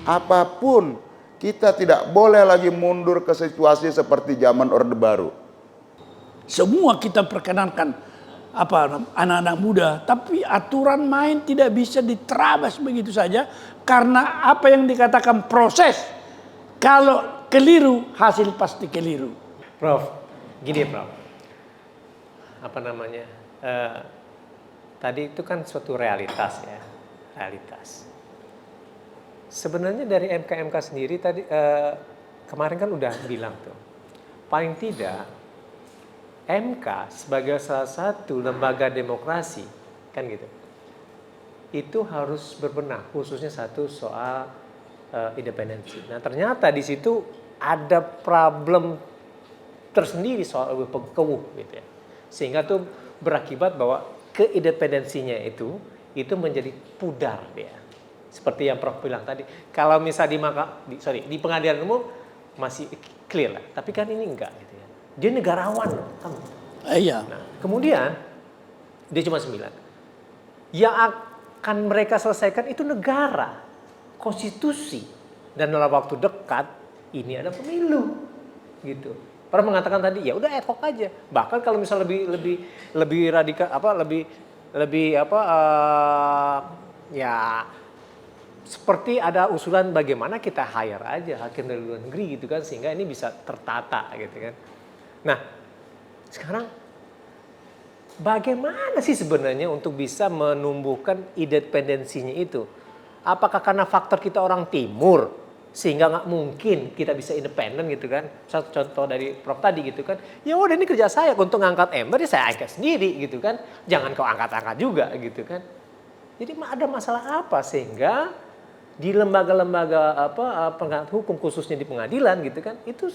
apapun, kita tidak boleh lagi mundur ke situasi seperti zaman Orde Baru. Semua kita perkenankan anak-anak muda, tapi aturan main tidak bisa diterabas begitu saja karena apa yang dikatakan proses. Kalau keliru, hasil pasti keliru. Prof, gini Prof, tadi itu kan suatu realitas ya, realitas. Sebenarnya dari MK sendiri tadi kemarin kan udah bilang tuh, paling tidak MK sebagai salah satu lembaga demokrasi kan gitu, itu harus berbenah khususnya satu soal independensi. Nah ternyata di situ ada problem tersendiri soal kewuh gitu ya, sehingga tuh berakibat bahwa keindependensinya itu menjadi pudar dia. Seperti yang Prof bilang tadi, kalau misalnya di pengadilan umum masih clear lah, tapi kan ini enggak gitu ya. Dia negarawan kamu. Iya. Nah, kemudian dia cuma 9. Yang akan mereka selesaikan itu negara, konstitusi, dan dalam waktu dekat ini ada pemilu, gitu. Orang mengatakan tadi ya udah ad hoc aja. Bahkan kalau misal lebih radikal ya seperti ada usulan bagaimana kita hire aja hakim dari luar negeri gitu kan, sehingga ini bisa tertata gitu kan. Nah, sekarang bagaimana sih sebenarnya untuk bisa menumbuhkan independensinya itu? Apakah karena faktor kita orang timur sehingga nggak mungkin kita bisa independen gitu kan? Satu contoh dari Prof tadi gitu kan. Ya udah ini kerja saya untuk ngangkat ember ya saya angkat sendiri gitu kan. Jangan kau angkat-angkat juga gitu kan. Jadi ada masalah apa sehingga di lembaga-lembaga penegak hukum khususnya di pengadilan gitu kan, itu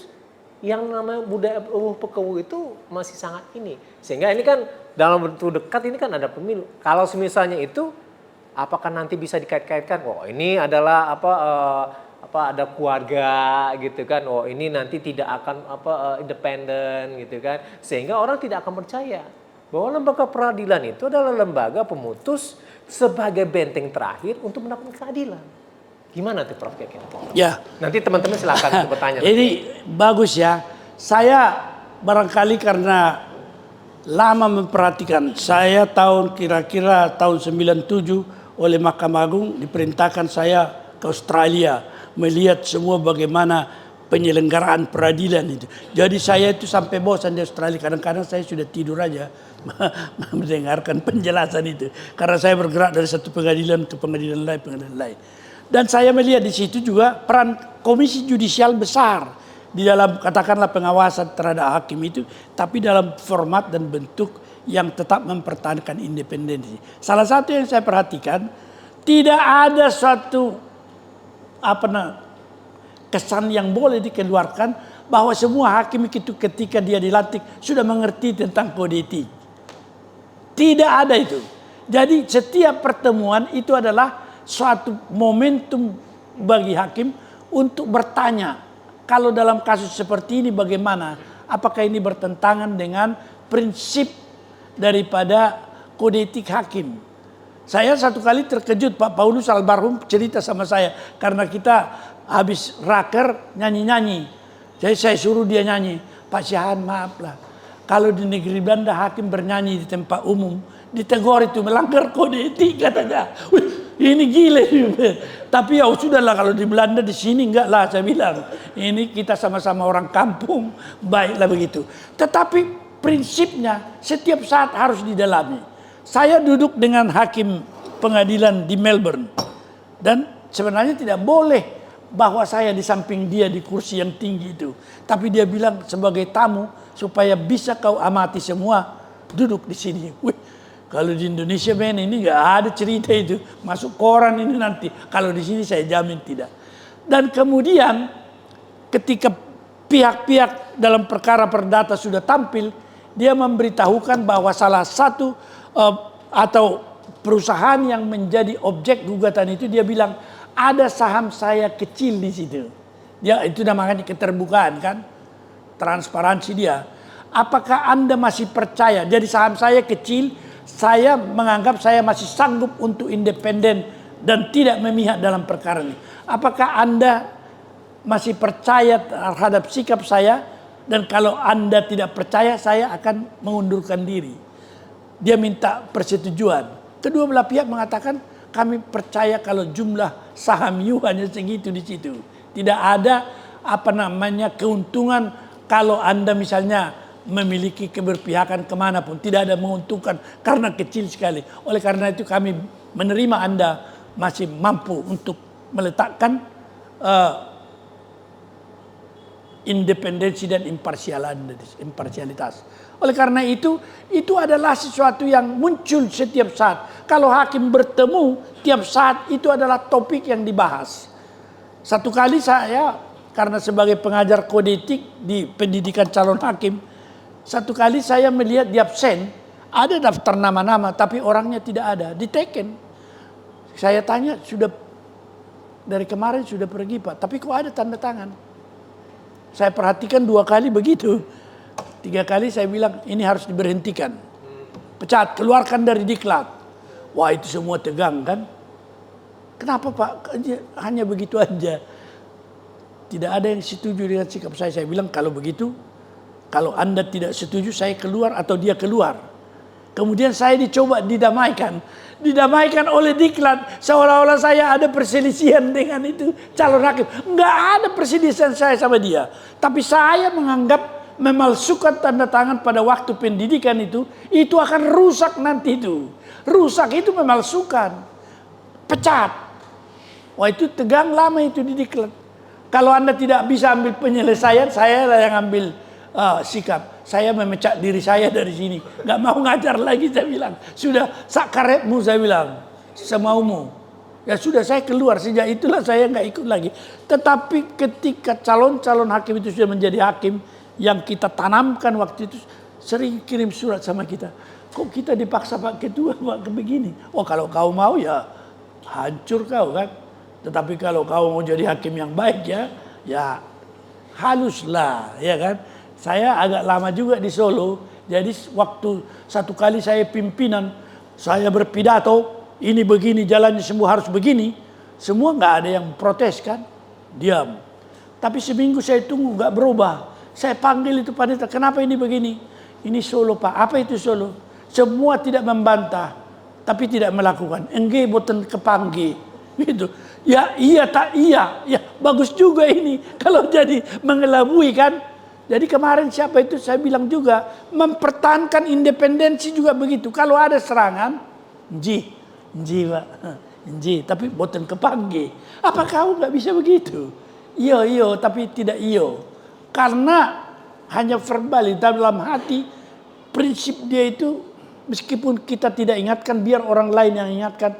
yang namanya budaya pekewuh itu masih sangat ini, sehingga ini kan dalam waktu dekat ini kan ada pemilu. Kalau misalnya itu apakah nanti bisa dikait-kaitkan, oh ini adalah ada keluarga gitu kan, oh ini nanti tidak akan independen gitu kan, sehingga orang tidak akan percaya bahwa lembaga peradilan itu adalah lembaga pemutus sebagai benteng terakhir untuk mendapatkan keadilan. Gimana tuh Prof kira-kira? Ya. Nanti teman-teman silakan untuk bertanya. Ini bagus ya. Saya barangkali karena lama memperhatikan. Saya kira-kira tahun 97 oleh Mahkamah Agung diperintahkan saya ke Australia melihat semua bagaimana penyelenggaraan peradilan itu. Jadi saya itu sampai bosan di Australia. Kadang-kadang saya sudah tidur aja mendengarkan penjelasan itu. Karena saya bergerak dari satu pengadilan ke pengadilan lain. Dan saya melihat di situ juga peran komisi judisial besar di dalam katakanlah pengawasan terhadap hakim itu, tapi dalam format dan bentuk yang tetap mempertahankan independensi. Salah satu yang saya perhatikan, tidak ada suatu kesan yang boleh dikeluarkan bahwa semua hakim itu ketika dia dilantik sudah mengerti tentang kode etik. Tidak ada itu. Jadi setiap pertemuan itu adalah suatu momentum bagi hakim untuk bertanya, kalau dalam kasus seperti ini bagaimana? Apakah ini bertentangan dengan prinsip daripada kode etik hakim? Saya satu kali terkejut, Pak Paulus almarhum cerita sama saya, karena kita habis raker nyanyi-nyanyi. Jadi saya suruh dia nyanyi, Pak Syahan maaflah, kalau di negeri Belanda hakim bernyanyi di tempat umum, ditegur itu melanggar kode etik katanya. Wih, ini gile. Tapi ya sudahlah, kalau di Belanda di sini enggak lah, saya bilang. Ini kita sama-sama orang kampung, baiklah begitu. Tetapi prinsipnya setiap saat harus didalami. Saya duduk dengan hakim pengadilan di Melbourne. Dan sebenarnya tidak boleh bahwa saya di samping dia di kursi yang tinggi itu. Tapi dia bilang sebagai tamu supaya bisa kau amati semua, duduk di sini. Wih, kalau di Indonesia men ini nggak ada cerita itu, masuk koran ini nanti. Kalau di sini saya jamin tidak. Dan kemudian ketika pihak-pihak dalam perkara perdata sudah tampil, dia memberitahukan bahwa salah satu atau perusahaan yang menjadi objek gugatan itu, dia bilang ada saham saya kecil di situ. Ya itu namanya keterbukaan kan, transparansi dia. Apakah Anda masih percaya? Jadi saham saya kecil, saya menganggap saya masih sanggup untuk independen dan tidak memihak dalam perkara ini. Apakah Anda masih percaya terhadap sikap saya? Dan kalau Anda tidak percaya, saya akan mengundurkan diri. Dia minta persetujuan. Kedua belah pihak mengatakan, kami percaya kalau jumlah saham you hanya segitu di situ. Tidak ada keuntungan kalau Anda misalnya memiliki keberpihakan kemanapun. Tidak ada menguntungkan karena kecil sekali. Oleh karena itu kami menerima Anda masih mampu untuk meletakkan independensi dan imparsialitas. Oleh karena itu adalah sesuatu yang muncul setiap saat. Kalau hakim bertemu, tiap saat itu adalah topik yang dibahas. Satu kali saya, karena sebagai pengajar kode etik di pendidikan calon hakim, satu kali saya melihat di absen, ada daftar nama-nama, tapi orangnya tidak ada, diteken. Saya tanya, dari kemarin sudah pergi Pak, tapi kok ada tanda tangan? Saya perhatikan 2 kali begitu. 3 kali saya bilang, ini harus diberhentikan. Pecat, keluarkan dari diklat. Wah itu semua tegang kan. Kenapa Pak? Hanya begitu aja. Tidak ada yang setuju dengan sikap saya. Saya bilang kalau begitu, kalau Anda tidak setuju saya keluar atau dia keluar. Kemudian saya dicoba didamaikan. Didamaikan oleh diklat. Seolah-olah saya ada perselisihan dengan itu calon hakim. Enggak ada perselisihan saya sama dia. Tapi saya menganggap memalsukan tanda tangan pada waktu pendidikan itu akan rusak nanti itu. Rusak itu memalsukan. Pecat. Wah itu tegang lama itu di diklat. Kalau Anda tidak bisa ambil penyelesaian, saya yang ambil sikap. Saya memecat diri saya dari sini. Gak mau ngajar lagi saya bilang. Sudah sakaretmu saya bilang. Semaumu. Ya sudah saya keluar. Sejak itulah saya gak ikut lagi. Tetapi ketika calon-calon hakim itu sudah menjadi hakim. Yang kita tanamkan waktu itu. Sering kirim surat sama kita. Kok kita dipaksa Pak Ketua Pak begini. Oh kalau kau mau ya hancur kau kan. Tetapi kalau kau mau jadi hakim yang baik ya haluslah ya kan. Saya agak lama juga di Solo. Jadi waktu satu kali saya pimpinan, saya berpidato, ini begini jalannya semua harus begini. Semua nggak ada yang protes kan, diam. Tapi seminggu saya tunggu nggak berubah. Saya panggil itu panitia, kenapa ini begini? Ini Solo Pak, apa itu Solo? Semua tidak membantah, tapi tidak melakukan. Engge boten kepanggil, gitu. Ya iya tak iya, ya bagus juga ini. Kalau jadi mengelabui kan. Jadi kemarin siapa itu saya bilang juga mempertahankan independensi juga begitu. Kalau ada serangan, nji Pak, nji. Tapi boten kepanggil. Apa kau nggak bisa begitu? Iyo tapi tidak iyo. Karena hanya verbal dalam hati prinsip dia itu meskipun kita tidak ingatkan biar orang lain yang ingatkan.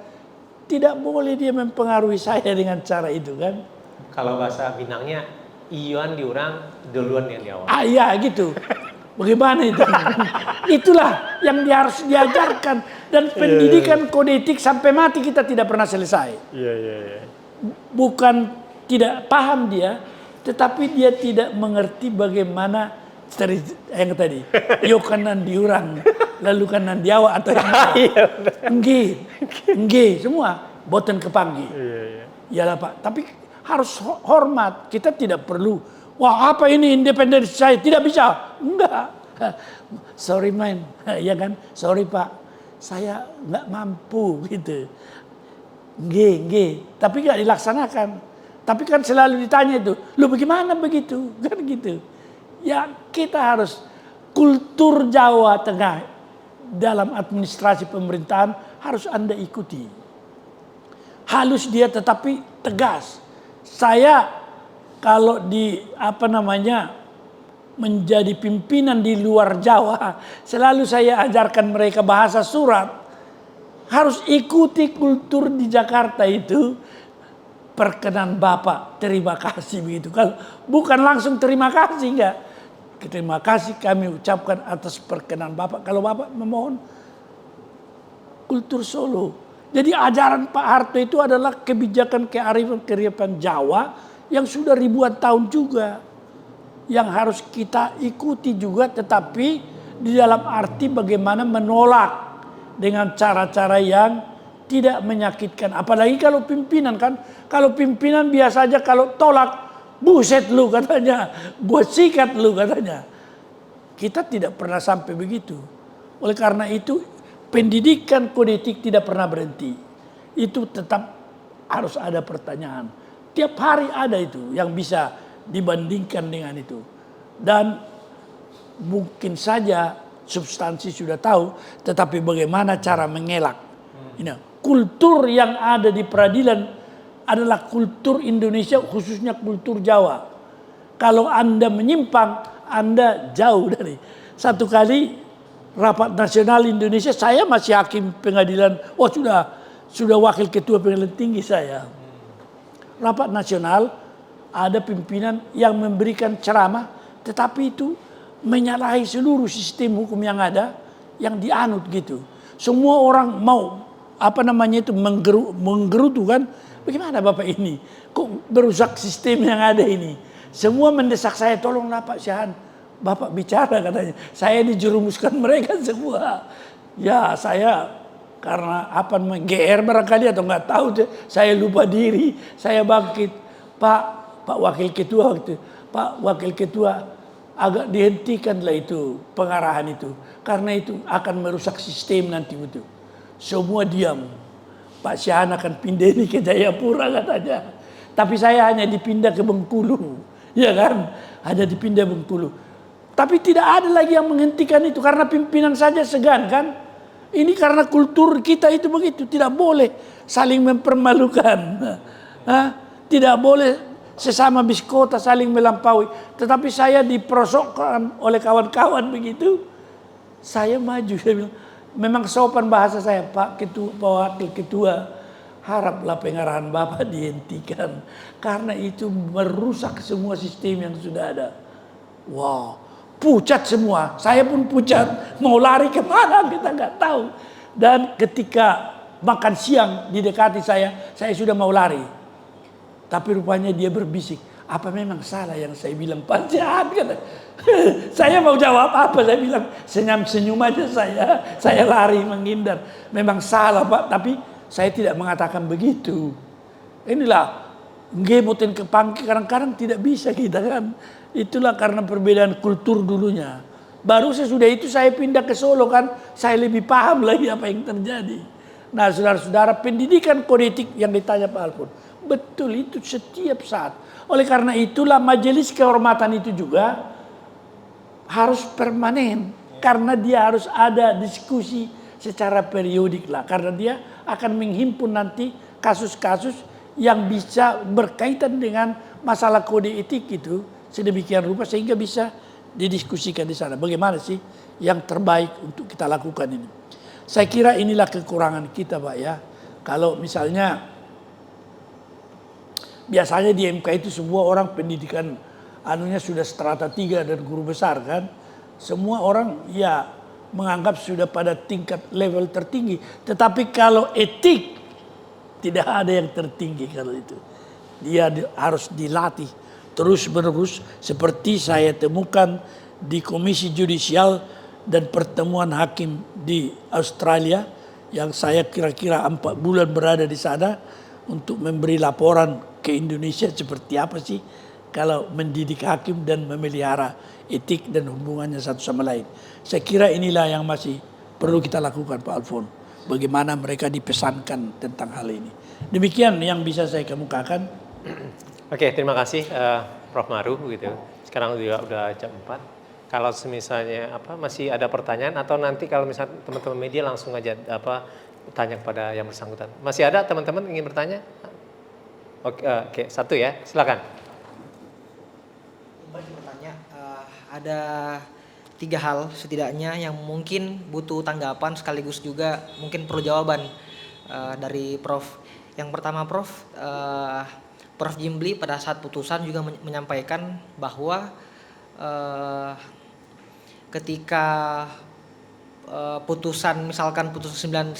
Tidak boleh dia mempengaruhi saya dengan cara itu kan. Kalau bahasa Minangnya, iuan diurang duluan yang di awal. Iya gitu. Bagaimana itu? Itulah yang harus diajarkan. Dan pendidikan kode etik sampai mati kita tidak pernah selesai. Iya. Bukan tidak paham dia, tetapi dia tidak mengerti bagaimana yang tadi. Yo kanan diurang, lalu kanan diawa atau yang Enggih, semua boten kepanggil. Iya. Iyalah Pak, tapi harus hormat. Kita tidak perlu, wah apa ini independensi saya, tidak bisa. Enggak. Sorry man, ya kan? Sorry Pak, saya enggak mampu gitu. Nggih, tapi enggak dilaksanakan. Tapi kan selalu ditanya itu, lu bagaimana begitu? Kan gitu. Ya kita harus kultur Jawa Tengah dalam administrasi pemerintahan harus Anda ikuti. Halus dia tetapi tegas. Saya kalau menjadi pimpinan di luar Jawa, selalu saya ajarkan mereka bahasa surat. Harus ikuti kultur di Jakarta itu. Perkenan Bapak, terima kasih begitu. Kalau bukan langsung terima kasih enggak. Terima kasih kami ucapkan atas perkenan Bapak. Kalau Bapak memohon kultur Solo. Jadi ajaran Pak Harto itu adalah kebijakan kearifan Jawa yang sudah ribuan tahun juga. Yang harus kita ikuti juga, tetapi di dalam arti bagaimana menolak dengan cara-cara yang tidak menyakitkan. Apalagi kalau pimpinan kan. Kalau pimpinan biasa aja kalau tolak, buset lu katanya. Gua sikat lu katanya. Kita tidak pernah sampai begitu. Oleh karena itu pendidikan kode etik tidak pernah berhenti. Itu tetap harus ada pertanyaan. Tiap hari ada itu yang bisa dibandingkan dengan itu. Dan mungkin saja substansi sudah tahu, tetapi bagaimana cara mengelak. Ini kultur yang ada di peradilan adalah kultur Indonesia, khususnya kultur Jawa. Kalau Anda menyimpang, Anda jauh dari. Satu kali rapat nasional Indonesia, saya masih hakim pengadilan. Oh sudah wakil ketua pengadilan tinggi saya. Rapat nasional, ada pimpinan yang memberikan ceramah, tetapi itu menyalahi seluruh sistem hukum yang ada, yang dianut gitu. Semua orang mau menggerutu kan? Bagaimana Bapak ini? Kok berusak sistem yang ada ini? Semua mendesak saya, tolonglah Pak Syahan, Bapak bicara katanya. Saya dijerumuskan mereka semua. Ya saya karena GR barangkali atau nggak tahu, saya lupa diri, saya bangkit. Pak Wakil Ketua waktu, Pak Wakil Ketua, agak dihentikanlah itu pengarahan itu, karena itu akan merusak sistem nanti betul. Semua diam. Pak Syahan akan pindah ini ke Jayapura katanya. Tapi saya hanya dipindah ke Bengkulu, ya kan? Hanya dipindah Bengkulu. Tapi tidak ada lagi yang menghentikan itu karena pimpinan saja segan kan? Ini karena kultur kita itu begitu, tidak boleh saling mempermalukan. Tidak boleh sesama biskota saling melampaui. Tetapi saya diperosokkan oleh kawan-kawan begitu. Saya maju, saya bilang, memang sopan bahasa saya, Pak Ketua, Pak Wakil Ketua, haraplah pengarahan Bapak dihentikan. Karena itu merusak semua sistem yang sudah ada. Wow, pucat semua. Saya pun pucat, mau lari kemana kita nggak tahu. Dan ketika makan siang didekati saya sudah mau lari. Tapi rupanya dia berbisik, apa memang salah yang saya bilang Pak Syahan? Saya mau jawab apa? Saya bilang senyum aja saya lari menghindar. Memang salah Pak, tapi saya tidak mengatakan begitu. Inilah ngemotin ke pangki, kadang-kadang tidak bisa kita kan. Itulah karena perbedaan kultur dulunya. Baru sesudah itu saya pindah ke Solo kan, saya lebih paham lagi apa yang terjadi. Nah saudara-saudara, pendidikan kode etik yang ditanya Pak Alfon, betul itu setiap saat. Oleh karena itulah majelis kehormatan itu juga harus permanen. Karena dia harus ada diskusi secara periodik lah. Karena dia akan menghimpun nanti kasus-kasus yang bisa berkaitan dengan masalah kode etik itu sedemikian rupa sehingga bisa didiskusikan di sana. Bagaimana sih yang terbaik untuk kita lakukan ini? Saya kira inilah kekurangan kita Pak ya. Kalau misalnya biasanya di MK itu semua orang pendidikan anunya sudah strata 3 dan guru besar kan. Semua orang ya menganggap sudah pada tingkat level tertinggi. Tetapi kalau etik tidak ada yang tertinggi kalau itu. Dia harus dilatih terus menerus seperti saya temukan di Komisi Judisial dan pertemuan hakim di Australia yang saya kira-kira 4 bulan berada di sana untuk memberi laporan ke Indonesia seperti apa sih kalau mendidik hakim dan memelihara etik dan hubungannya satu sama lain. Saya kira inilah yang masih perlu kita lakukan Pak Alfon. Bagaimana mereka dipesankan tentang hal ini. Demikian yang bisa saya kemukakan. Oke, terima kasih Prof. Maru gitu. Sekarang juga udah jam 4. Kalau misalnya masih ada pertanyaan atau nanti kalau misalnya teman-teman media langsung aja tanya kepada yang bersangkutan. Masih ada teman-teman ingin bertanya? Oke, satu ya, silakan. Bagi bertanya, ada 3 hal setidaknya yang mungkin butuh tanggapan sekaligus juga mungkin perlu jawaban dari Prof. Yang pertama Prof. Jimli pada saat putusan juga menyampaikan bahwa ketika putusan misalkan putusan 90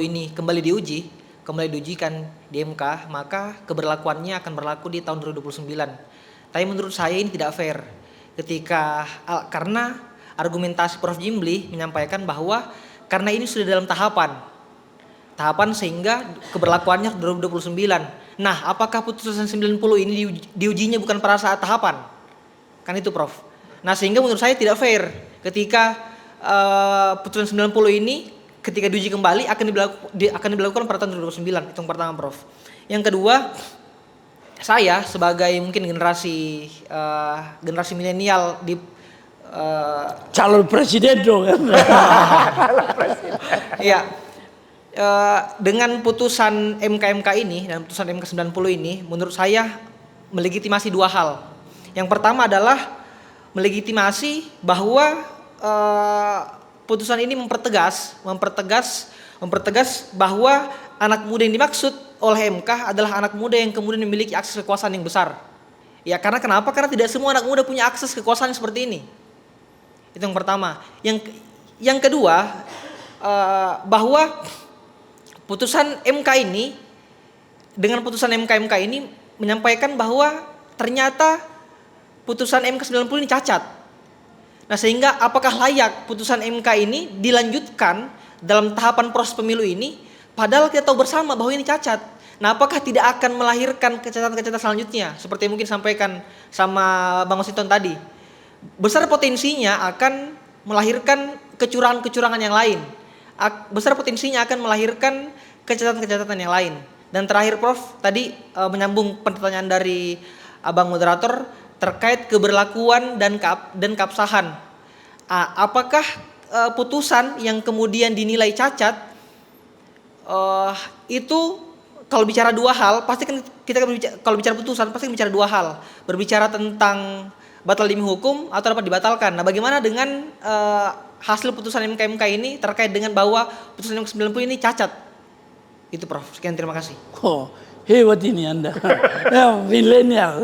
ini kembali diujikan di MK, maka keberlakuannya akan berlaku di tahun 2029. Tapi menurut saya ini tidak fair karena argumentasi Prof. Jimli menyampaikan bahwa karena ini sudah dalam tahapan tahapan sehingga keberlakuannya 2029. Nah, apakah putusan 90 ini diujinya bukan pada saat tahapan? Kan itu, Prof. Nah, sehingga menurut saya tidak fair ketika putusan 90 ini ketika diuji kembali akan diberlakukan pada tahun 2029. Itu yang pertama, Prof. Yang kedua, saya sebagai mungkin generasi milenial di Calon presiden dong kan. Iya. Dengan putusan MK ini dan putusan MK 90 ini menurut saya melegitimasi dua hal. Yang pertama adalah melegitimasi bahwa putusan ini mempertegas bahwa anak muda yang dimaksud oleh MK adalah anak muda yang kemudian memiliki akses kekuasaan yang besar. Ya, karena kenapa? Karena tidak semua anak muda punya akses kekuasaan seperti ini. Itu yang pertama. Yang kedua, bahwa putusan MK ini dengan putusan MK ini menyampaikan bahwa ternyata putusan MK 90 ini cacat. Nah, sehingga apakah layak putusan MK ini dilanjutkan dalam tahapan proses pemilu ini padahal kita tahu bersama bahwa ini cacat. Nah, apakah tidak akan melahirkan kecacatan-kecacatan selanjutnya seperti yang mungkin disampaikan sama Bang Masinton tadi? Besar potensinya akan melahirkan kecurangan-kecurangan yang lain. Besar potensinya akan melahirkan kecacatan-kecacatan yang lain. Dan terakhir, Prof, tadi menyambung pertanyaan dari Abang moderator terkait keberlakuan dan keabsahan. Apakah putusan yang kemudian dinilai cacat itu kalau bicara dua hal, pasti kan kalau bicara putusan pasti bicara dua hal. Berbicara tentang batal demi hukum atau dapat dibatalkan. Nah, bagaimana dengan hasil putusan MK ini terkait dengan bahwa putusan MK 90 ini cacat? Itu, Prof. Sekian, terima kasih. Oh, hebat ini Anda. Ya, milenial.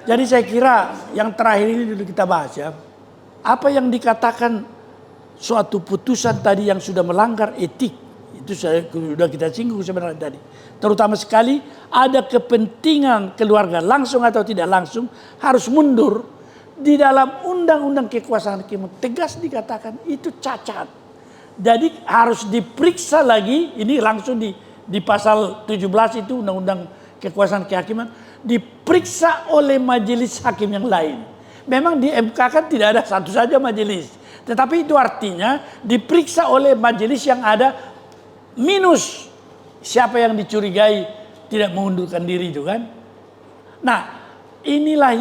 Jadi saya kira yang terakhir ini dulu kita bahas ya. Apa yang dikatakan suatu putusan tadi yang sudah melanggar etik, itu sudah kita singgung sebenarnya tadi. Terutama sekali ada kepentingan keluarga langsung atau tidak langsung harus mundur. Di dalam undang-undang kekuasaan hakim tegas dikatakan itu cacat. Jadi harus diperiksa lagi, ini langsung di pasal 17 itu undang-undang kekuasaan kehakiman, diperiksa oleh majelis hakim yang lain. Memang di MK kan tidak ada satu saja majelis. Tetapi itu artinya diperiksa oleh majelis yang ada minus siapa yang dicurigai tidak mengundurkan diri itu kan. Nah, inilah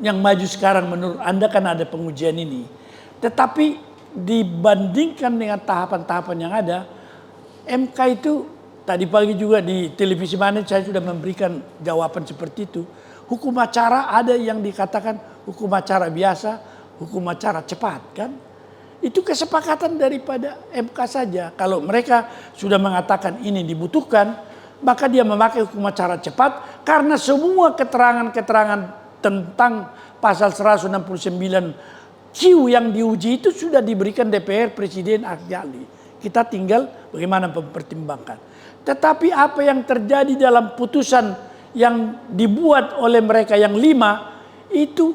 yang maju sekarang menurut Anda kan ada pengujian ini. Tetapi dibandingkan dengan tahapan-tahapan yang ada, MK itu tadi pagi juga di televisi mana saya sudah memberikan jawaban seperti itu. Hukum acara ada yang dikatakan hukum acara biasa, hukum acara cepat kan. Itu kesepakatan daripada MK saja. Kalau mereka sudah mengatakan ini dibutuhkan, maka dia memakai hukum acara cepat karena semua keterangan-keterangan tentang pasal 169 Q yang diuji itu sudah diberikan DPR, Presiden, ahli. Kita tinggal bagaimana mempertimbangkan. Tetapi apa yang terjadi dalam putusan yang dibuat oleh mereka yang 5 itu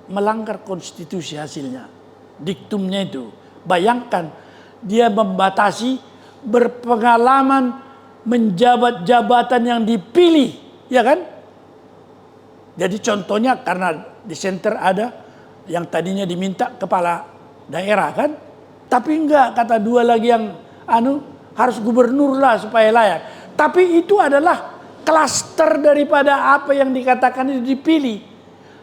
melanggar konstitusi hasilnya. Diktumnya itu. Bayangkan dia membatasi berpengalaman menjabat jabatan yang dipilih, ya kan? Jadi contohnya karena di center ada yang tadinya diminta kepala daerah kan, tapi enggak kata dua lagi yang harus gubernur lah supaya layak. Tapi itu adalah klaster daripada apa yang dikatakan itu dipilih.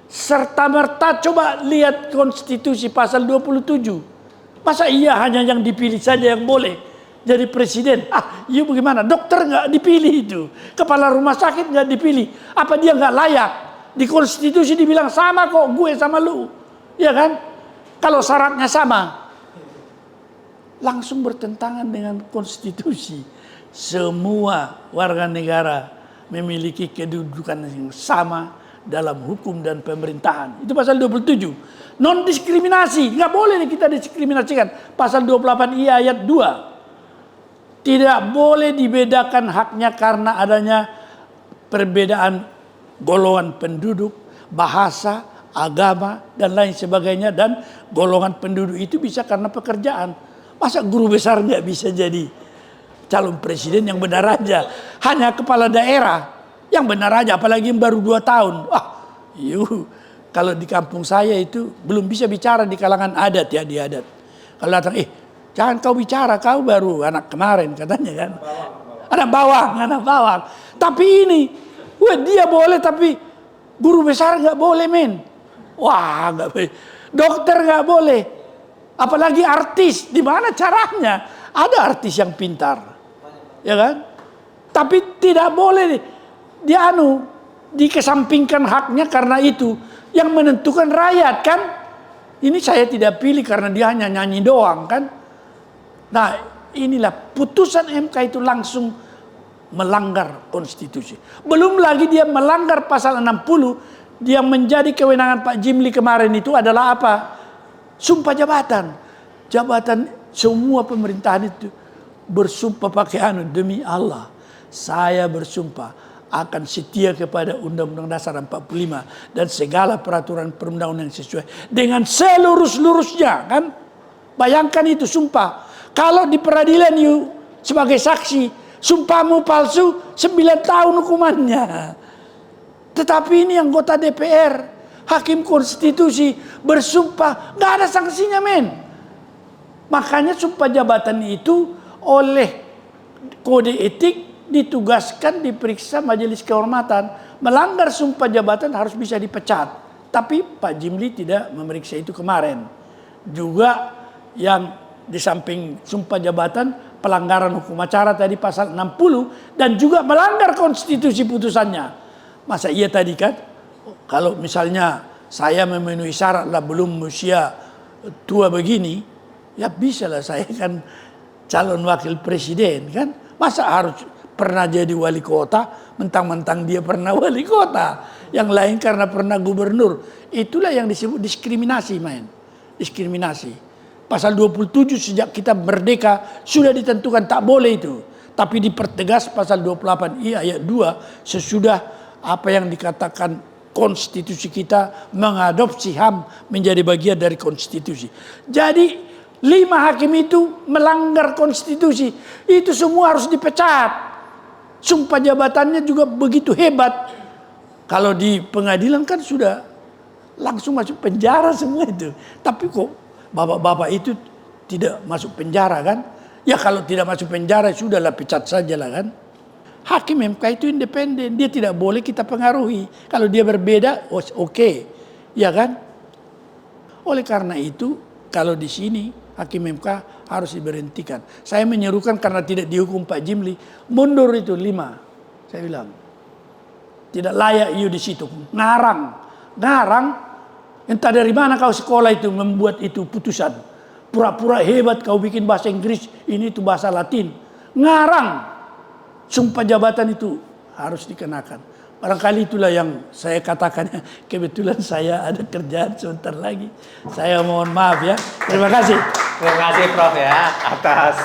Serta merta coba lihat konstitusi pasal 27. Masa iya hanya yang dipilih saja yang boleh jadi presiden? Iya bagaimana? Dokter nggak dipilih itu, kepala rumah sakit nggak dipilih. Apa dia nggak layak? Di konstitusi dibilang sama kok, gue sama lu, ya kan? Kalau syaratnya sama, langsung bertentangan dengan konstitusi. Semua warga negara memiliki kedudukan yang sama dalam hukum dan pemerintahan. Itu pasal 27. Non diskriminasi, nggak boleh kita diskriminasikan. Pasal 28I ayat 2. Tidak boleh dibedakan haknya karena adanya perbedaan golongan penduduk, bahasa, agama, dan lain sebagainya. Dan golongan penduduk itu bisa karena pekerjaan. Masa guru besar nggak bisa jadi calon presiden yang benar aja. Hanya kepala daerah yang benar aja, apalagi yang baru 2 tahun. Kalau di kampung saya itu belum bisa bicara di kalangan adat ya, di adat. Kalau datang, jangan kau bicara, kau baru anak kemarin katanya kan. Anak bawang. Tapi ini, dia boleh tapi guru besar nggak boleh men. Wah nggak boleh. Dokter nggak boleh. Apalagi artis, di mana caranya? Ada artis yang pintar, ya kan? Tapi tidak boleh dikesampingkan haknya karena itu yang menentukan rakyat kan. Ini saya tidak pilih karena dia hanya nyanyi doang kan. Nah inilah putusan MK itu langsung melanggar konstitusi. Belum lagi dia melanggar pasal 60 yang menjadi kewenangan Pak Jimli kemarin itu adalah apa? Sumpah jabatan. Jabatan semua pemerintahan itu bersumpah pakai demi Allah. Saya bersumpah akan setia kepada Undang-Undang Dasar 45 dan segala peraturan perundang-undangan yang sesuai dengan seluruh-seluruhnya kan. Bayangkan itu sumpah. Kalau di peradilan sebagai saksi, sumpahmu palsu 9 tahun hukumannya. Tetapi ini anggota DPR, hakim konstitusi bersumpah, nggak ada sanksinya men. Makanya sumpah jabatan itu oleh kode etik ditugaskan diperiksa majelis kehormatan. Melanggar sumpah jabatan harus bisa dipecat. Tapi Pak Jimli tidak memeriksa itu kemarin. Juga yang di samping sumpah jabatan, pelanggaran hukum acara tadi pasal 60 dan juga melanggar konstitusi putusannya. Masa iya tadi kan, kalau misalnya saya memenuhi syarat lah belum usia tua begini, ya bisa lah saya kan calon wakil presiden kan. Masa harus pernah jadi wali kota, mentang-mentang dia pernah wali kota. Yang lain karena pernah gubernur. Itulah yang disebut diskriminasi main. Diskriminasi. Pasal 27 sejak kita merdeka sudah ditentukan tak boleh itu. Tapi dipertegas pasal 28I ayat 2 sesudah apa yang dikatakan konstitusi kita mengadopsi HAM menjadi bagian dari konstitusi. Jadi 5 hakim itu melanggar konstitusi. Itu semua harus dipecat. Sumpah jabatannya juga begitu hebat. Kalau di pengadilan kan sudah langsung masuk penjara semua itu. Tapi kok bapak-bapak itu tidak masuk penjara kan? Ya kalau tidak masuk penjara sudahlah pecat saja lah kan. Hakim MK itu independen, dia tidak boleh kita pengaruhi. Kalau dia berbeda, oke. Ya kan? Oleh karena itu, kalau di sini Hakim MK harus diberhentikan. Saya menyerukan karena tidak dihukum Pak Jimli, mundur itu 5. Saya bilang, tidak layak you di situ. Ngarang, entah dari mana kau sekolah itu membuat itu putusan. Pura-pura hebat kau bikin bahasa Inggris, ini itu bahasa Latin. Ngarang, sumpah jabatan itu harus dikenakan. Barangkali itulah yang saya katakan. Kebetulan saya ada kerjaan sebentar lagi. Saya mohon maaf ya. Terima kasih. Terima kasih Prof ya atas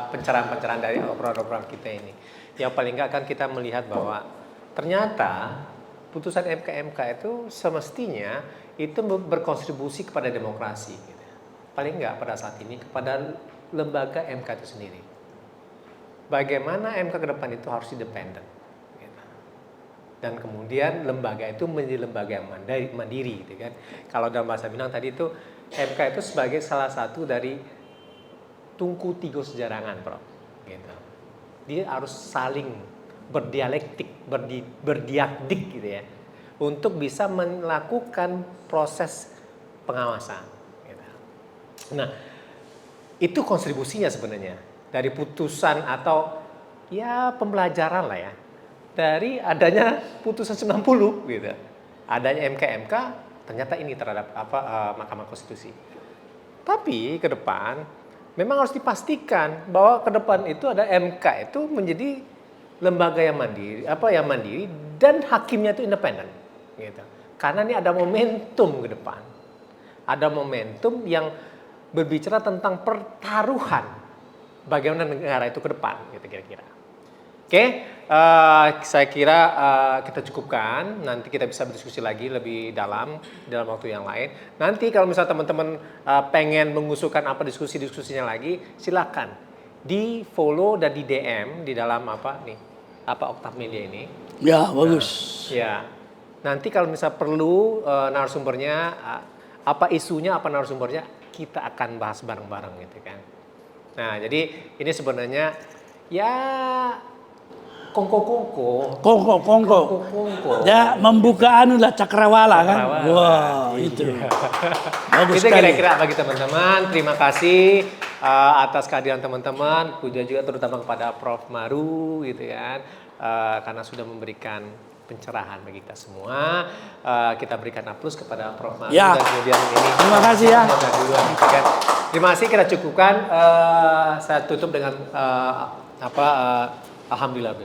pencerahan-pencerahan dari obrolan kita ini. Yang paling enggak kan kita melihat bahwa ternyata putusan MK itu semestinya itu berkontribusi kepada demokrasi. Gitu. Paling enggak pada saat ini kepada lembaga MK itu sendiri. Bagaimana MK ke depan itu harus independen. Dan kemudian lembaga itu menjadi lembaga yang mandiri gitu kan. Kalau dalam bahasa Minang tadi itu MK itu sebagai salah satu dari tungku tiga sejarangan, Prof. Gitu. Dia harus saling berdialektik, berdiakdik gitu ya. Untuk bisa melakukan proses pengawasan gitu. Nah, itu kontribusinya sebenarnya dari putusan atau ya pembelajaran lah ya. Dari adanya putusan 90 gitu. Adanya MK ternyata ini terhadap Mahkamah Konstitusi. Tapi ke depan memang harus dipastikan bahwa ke depan itu ada MK itu menjadi lembaga yang mandiri dan hakimnya itu independen gitu. Karena ini ada momentum ke depan. Ada momentum yang berbicara tentang pertaruhan bagaimana negara itu ke depan gitu kira-kira. Oke, saya kira kita cukupkan. Nanti kita bisa berdiskusi lagi lebih dalam waktu yang lain. Nanti kalau misalnya teman-teman pengen mengusulkan apa diskusinya lagi, silakan. di follow dan di DM di dalam Oktav Media ini. Ya, bagus. Ya, nanti kalau misal perlu narasumbernya, apa isunya, apa narasumbernya, kita akan bahas bareng-bareng gitu kan. Nah, jadi ini sebenarnya ya kongko-kongko. Kongko. Ya, membuka cakrawala kan. Wah, itu. Bagus Itu sekali. kira-kira bagi teman-teman. Terima kasih atas kehadiran teman-teman. Puja juga terutama kepada Prof. Maru gitu kan. Karena sudah memberikan pencerahan bagi kita semua. Kita berikan aplaus kepada Prof. Maru Ya. dan kemudian ini. Terima kasih ya. Gitu kan. Terima kasih, kita cukupkan. Saya tutup dengan Alhamdulillah.